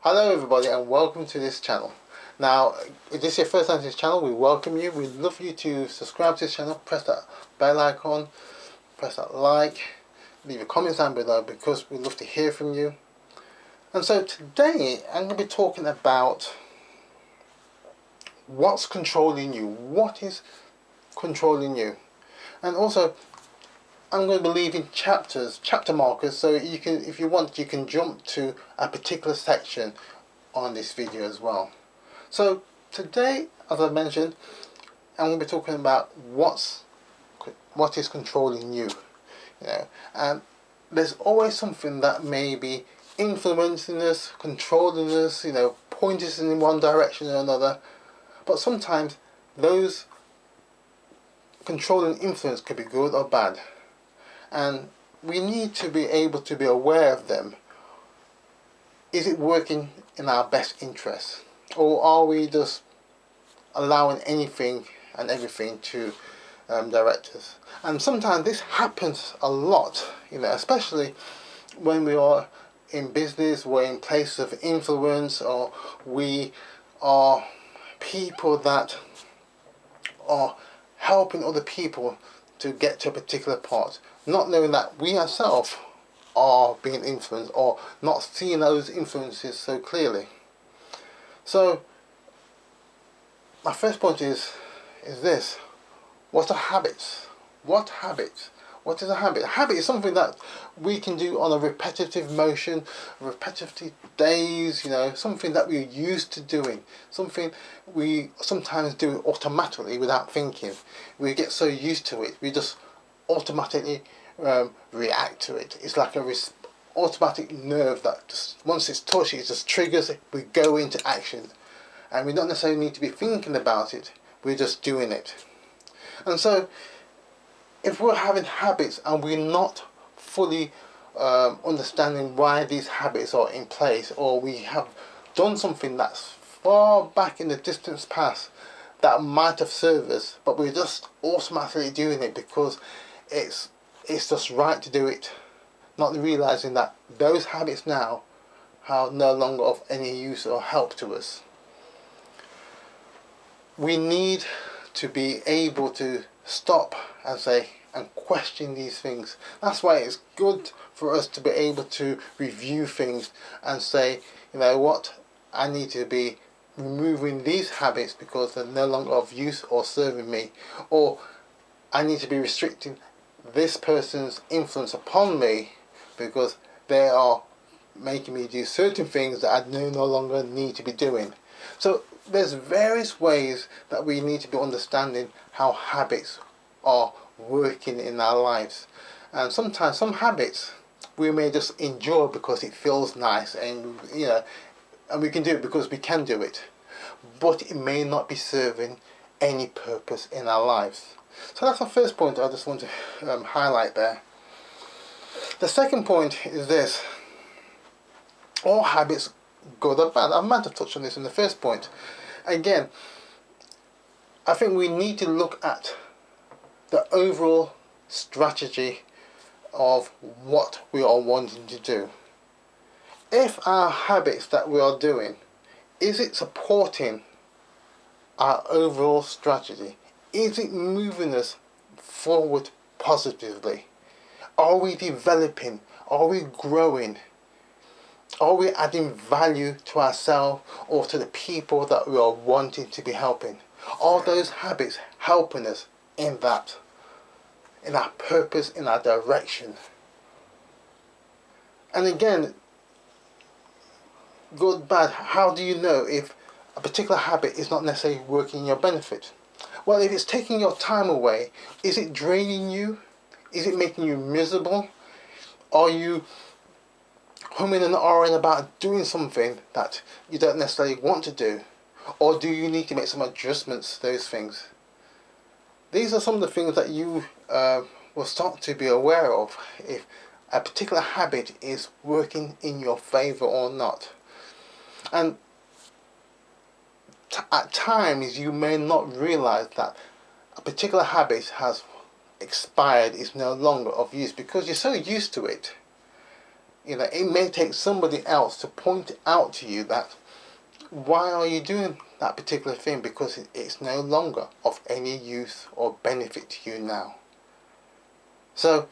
Hello everybody and welcome to this channel. Now, if this is your first time to this channel, we welcome you. We'd love you to subscribe to this channel, press that bell icon, press that like, leave your comments down below because we'd love to hear from you. And so today I'm going to be talking about what's controlling you. What is controlling you? And also I'm going to be leaving chapter markers, so you can, if you want, you can jump to a particular section on this video as well. So today, as I mentioned, I'm going to be talking about what is controlling you. And there's always something that may be influencing us, controlling us, pointing us in one direction or another. But sometimes those controlling influence could be good or bad. And we need to be able to be aware of them. Is it working in our best interest? Or are we just allowing anything and everything to direct us? And sometimes this happens a lot, especially when we are in business, we're in places of influence, or we are people that are helping other people to get to a particular part, not knowing that we ourselves are being influenced or not seeing those influences so clearly. So my first point is this: what are habits? What habits? What is a habit? A habit is something that we can do on a repetitive motion, repetitive days, something that we're used to doing, something we sometimes do automatically without thinking. We get so used to it, we just automatically react to it. It's like a automatic nerve that just, once it's touched, it just triggers it. We go into action, and we don't necessarily need to be thinking about it. We're just doing it. And so, if we're having habits and we're not fully understanding why these habits are in place, or we have done something that's far back in the distant past that might have served us, but we're just automatically doing it because it's just right to do it, not realizing that those habits now are no longer of any use or help to us. We need to be able to stop and question these things. That's why it's good for us to be able to review things and say, what, I need to be removing these habits because they're no longer of use or serving me, or I need to be restricting this person's influence upon me because they are making me do certain things that I no longer need to be doing. So there's various ways that we need to be understanding how habits are working in our lives. And sometimes some habits we may just enjoy because it feels nice, and and we can do it because we can do it, but it may not be serving any purpose in our lives. So that's the first point I just want to highlight there. The second point is this: all habits, good or bad. I might have touched on this in the first point. Again, I think we need to look at the overall strategy of what we are wanting to do. If our habits that we are doing, is it supporting our overall strategy? Is it moving us forward positively? Are we developing? Are we growing? Are we adding value to ourselves or to the people that we are wanting to be helping? Are those habits helping us in that, in our purpose, in our direction? And again, good, bad, how do you know if a particular habit is not necessarily working in your benefit? Well, if it's taking your time away, is it draining you? Is it making you miserable? Are you humming and ahhing about doing something that you don't necessarily want to do? Or do you need to make some adjustments to those things? These are some of the things that you will start to be aware of if a particular habit is working in your favour or not. And at times you may not realise that a particular habit has expired, is no longer of use because you're so used to it. It may take somebody else to point out to you that why are you doing that particular thing, because it's no longer of any use or benefit to you now. So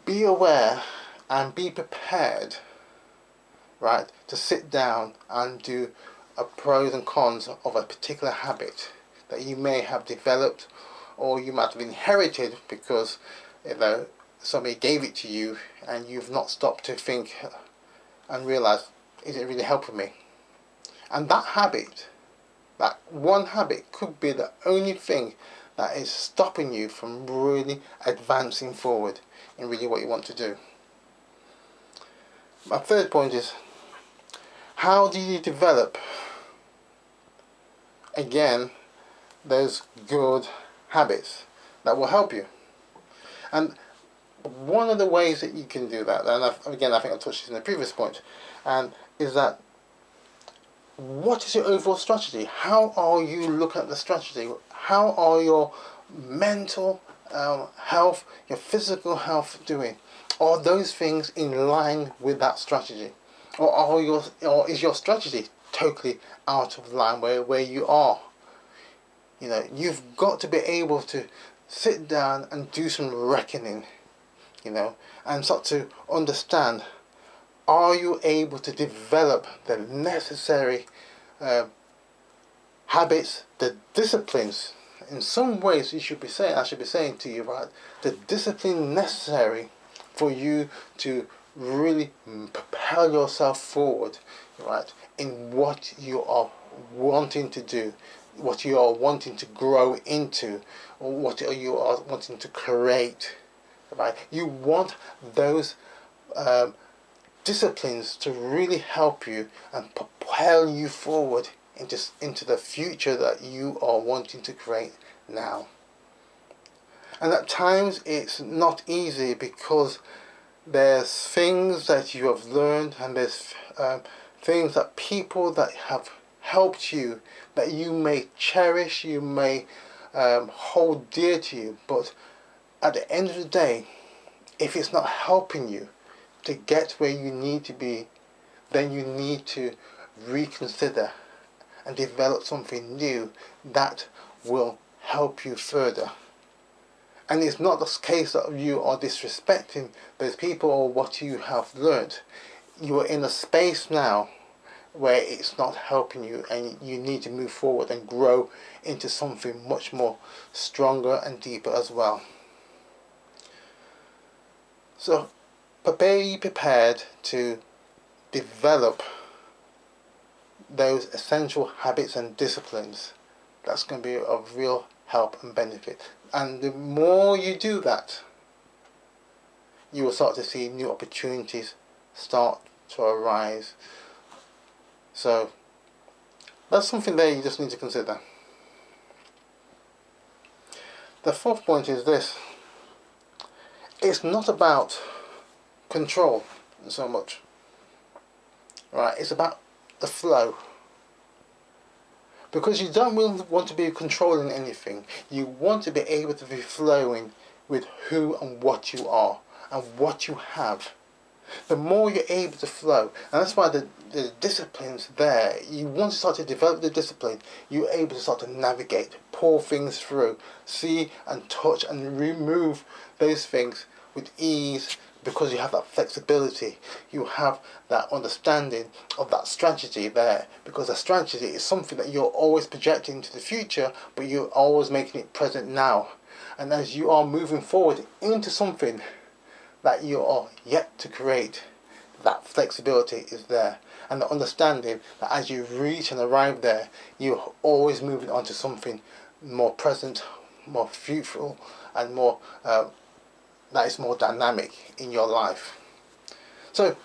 be aware and be prepared, right, to sit down and do a pros and cons of a particular habit that you may have developed or you might have inherited because somebody gave it to you and you've not stopped to think and realize, is it really helping me? And that habit, that one habit, could be the only thing that is stopping you from really advancing forward in really what you want to do. My third point is, how do you develop, again, those good habits that will help you? And one of the ways that you can do that, and I think I touched this in the previous point, and is that, what is your overall strategy? How are you looking at the strategy? How are your mental health, your physical health doing? Are those things in line with that strategy? Or is your strategy totally out of line where you are? You've got to be able to sit down and do some reckoning, and start to understand, are you able to develop the necessary habits, the disciplines? In some ways, I should be saying to you, right, the discipline necessary for you to really propel yourself forward, right, in what you are wanting to do, what you are wanting to grow into, or what you are wanting to create, right? You want those disciplines to really help you and propel you forward into the future that you are wanting to create now. And at times it's not easy, because there's things that you have learned, and there's things that people that have helped you that you may cherish, you may hold dear to you, but at the end of the day, if it's not helping you to get where you need to be, then you need to reconsider and develop something new that will help you further. And it's not the case that you are disrespecting those people or what you have learned. You are in a space now where it's not helping you, and you need to move forward and grow into something much more stronger and deeper as well. So be prepared to develop those essential habits and disciplines. That's going to be of real help and benefit. And the more you do that, you will start to see new opportunities start to arise. So that's something there you just need to consider. The fourth point is this: it's not about control so much, right? It's about the flow. Because you don't really want to be controlling anything. You want to be able to be flowing with who and what you are and what you have. The more you're able to flow, and that's why the discipline's there. You want to start to develop the discipline, you're able to start to navigate, pull things through, see and touch and remove those things with ease, because you have that flexibility, you have that understanding of that strategy there, because a strategy is something that you're always projecting into the future, but you're always making it present now. And as you are moving forward into something that you are yet to create, that flexibility is there, and the understanding that as you reach and arrive there, you're always moving on to something more present, more fruitful, and more that is more dynamic in your life. So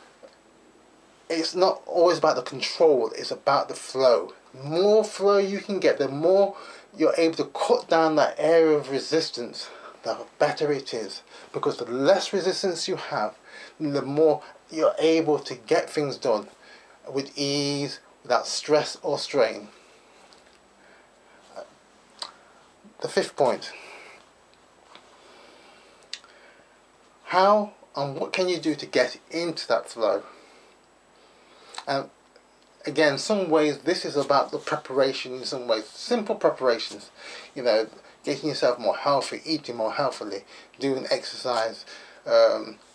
it's not always about the control, it's about the flow. The more flow you can get, the more you're able to cut down that area of resistance, the better it is. Because the less resistance you have, the more you're able to get things done with ease, without stress or strain. The fifth point: how And what can you do to get into that flow? And again, some ways this is about the preparation. In some ways, simple preparations, getting yourself more healthy, eating more healthily, doing exercise,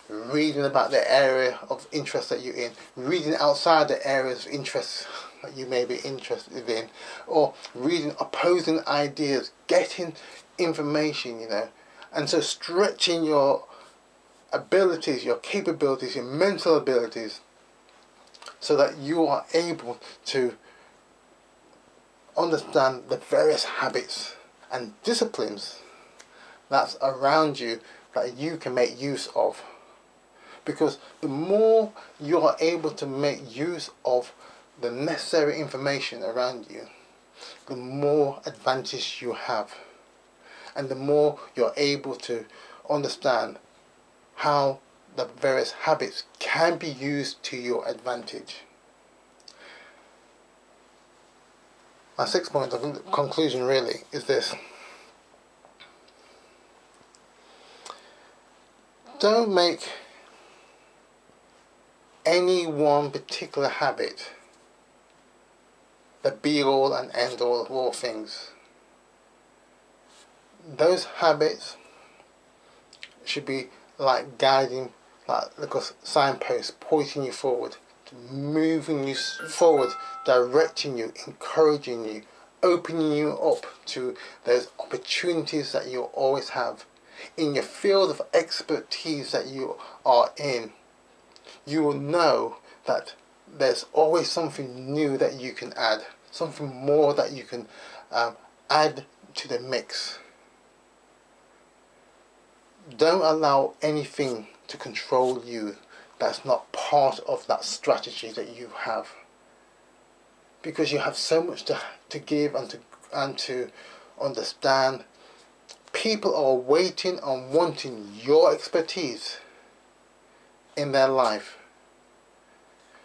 reading about the area of interest that you're in, reading outside the areas of interest that you may be interested in, or reading opposing ideas, getting information, and so stretching your abilities, your capabilities, your mental abilities, so that you are able to understand the various habits and disciplines that's around you that you can make use of. Because the more you are able to make use of the necessary information around you, the more advantage you have, and the more you're able to understand how the various habits can be used to your advantage. My sixth point of conclusion really is this. Don't make any one particular habit the be-all and end-all of all things. Those habits should be like guiding, like a signpost pointing you forward, moving you forward, directing you, encouraging you, opening you up to those opportunities that you always have. In your field of expertise that you are in, you will know that there's always something new that you can add, something more that you can add to the mix. Don't allow anything to control you that's not part of that strategy that you have, because you have so much to give and to understand. People are waiting and wanting your expertise in their life.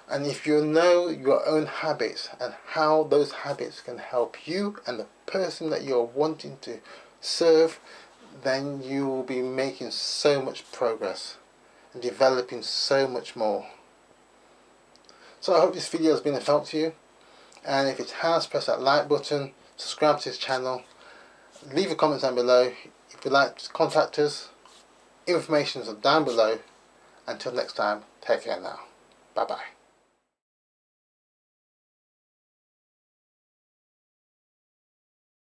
And if you know your own habits and how those habits can help you and the person that you're wanting to serve, then you will be making so much progress and developing so much more. So I hope this video has been of help to you, and if it has, press that like button, subscribe to this channel, leave a comment down below. If you'd like to contact us, information is down below. Until next time, take care now. Bye bye.